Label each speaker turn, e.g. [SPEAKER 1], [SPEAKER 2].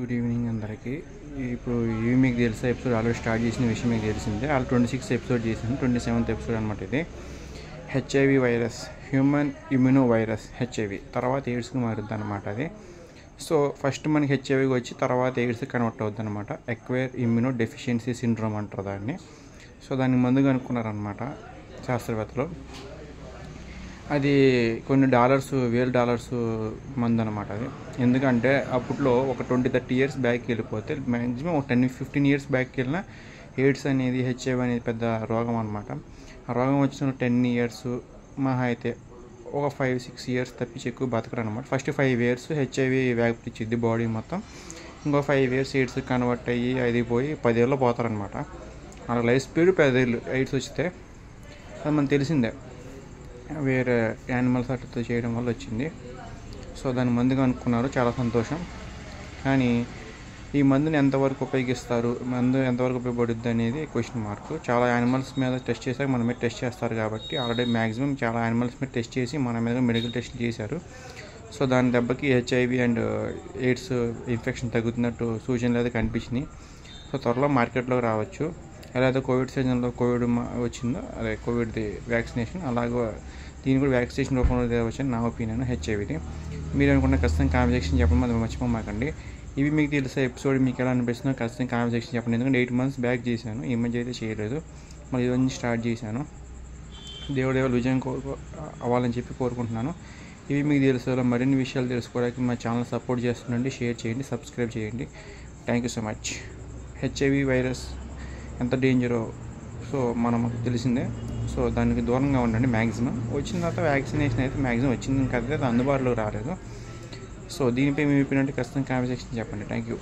[SPEAKER 1] Good evening అందరికీ. ఇప్పుడు ఇవి మీకు తెలిసే ఎపిసోడ్ ఆల్రెడీ స్టార్ట్ చేసిన విషయం మీకు తెలిసిందే. ఆల్ 26 ఎపిసోడ్ చేసాను, 27th ఎపిసోడ్ అనమాట ఇది. HIV virus, human immuno virus, HIV తర్వాత ఎయిడ్స్కి మారుద్ది అనమాట అది. సో ఫస్ట్ మనకి హెచ్ఐవికి వచ్చి తర్వాత ఎయిడ్స్కి కన్వర్ట్ అవుద్ది అనమాట. ఎక్వైర్ ఇమ్యూనో డెఫిషియన్సీ సిండ్రోమ్ అంటారు దాన్ని. సో దాన్ని మందు కనుక్కున్నారనమాట శాస్త్రవేత్తలు. అది కొన్ని $1000 మందు అనమాట అది. ఎందుకంటే అప్పట్లో ఒక 20-30 ఇయర్స్ బ్యాక్కి వెళ్ళిపోతే మ్యాక్సిమం ఒక 10-15 ఇయర్స్ బ్యాక్కి వెళ్ళిన ఎయిడ్స్ అనేది, హెచ్ఐవి అనేది పెద్ద రోగం అనమాట. ఆ రోగం వచ్చిన 10 ఇయర్స్ మహా అయితే ఒక 5-6 ఇయర్స్ తప్పించి ఎక్కువ బతకరు అనమాట. ఫస్ట్ 5 ఇయర్స్ హెచ్ఐవి వ్యాపించిద్ది బాడీ మొత్తం, ఇంకో 5 ఇయర్స్ ఎయిడ్స్ కన్వర్ట్ అయ్యి అది పోయి 10 ఏళ్ళు పోతారనమాట. అలా లైఫ్ స్పీడ్ 10 ఏళ్ళు ఎయిడ్స్ వస్తే అది మనకు తెలిసిందే, వేరే యానిమల్స్ అట్లా చేయడం వల్ల వచ్చింది. సో దాన్ని మందుగా అనుకున్నారు, చాలా సంతోషం. కానీ ఈ మందుని ఎంతవరకు ఉపయోగిస్తారు, మందు ఎంతవరకు ఉపయోగపడుద్ది అనేది క్వశ్చన్ మార్క్. చాలా యానిమల్స్ మీద టెస్ట్ చేశాక మన మీద టెస్ట్ చేస్తారు కాబట్టి ఆల్రెడీ మ్యాక్సిమం చాలా యానిమల్స్ మీద టెస్ట్ చేసి మన మీద మెడికల్ టెస్ట్ చేశారు. సో దాని దెబ్బకి హెచ్ఐవి అండ్ ఎయిడ్స్ ఇన్ఫెక్షన్ తగ్గుతున్నట్టు సూచనలు అయితే కనిపించినాయి. సో త్వరలో మార్కెట్లోకి రావచ్చు. ఎలా అయితే కోవిడ్ సీజన్లో కోవిడ్ వచ్చిందో, అదే కోవిడ్ది వ్యాక్సినేషన్, అలాగే దీన్ని కూడా వ్యాక్సినేషన్ రూపంలో తేవచ్చని నా ఒపీనియన్ హెచ్ఐవిది. మీరు అనుకున్న ఖచ్చితంగా కామెంట్ సెక్షన్ చెప్పడం అది మర్చిపోమాకండి. ఇవి మీకు తెలిసే ఎపిసోడ్ మీకు ఎలా అనిపిస్తుందో ఖచ్చితంగా కామెంట్ సెక్షన్ చెప్పండి. ఎందుకంటే 8 months బ్యాక్ చేశాను, ఈ మధ్య అయితే చేయలేదు, మళ్ళీ ఇవన్నీ స్టార్ట్ చేశాను. దేవుడు విజయం అవ్వాలని చెప్పి కోరుకుంటున్నాను. ఇవి మీకు తెలిసేలా మరిన్ని విషయాలు తెలుసుకోవడానికి మా ఛానల్ సపోర్ట్ చేస్తుండండి, షేర్ చేయండి, సబ్స్క్రైబ్ చేయండి. Thank you so much. HIV virus ఎంత డేంజరో సో మనకు తెలిసిందే. సో దానికి దూరంగా ఉండండి మ్యాక్సిమం. వచ్చిన తర్వాత వ్యాక్సినేషన్ అయితే మ్యాక్సిమం వచ్చింది, ఇంకా అది అందుబాటులో రాలేదు. సో దీనిపై మీ ఒపీనియన్ ఖచ్చితంగా కామెంట్ సెక్షన్ చెప్పండి. Thank you.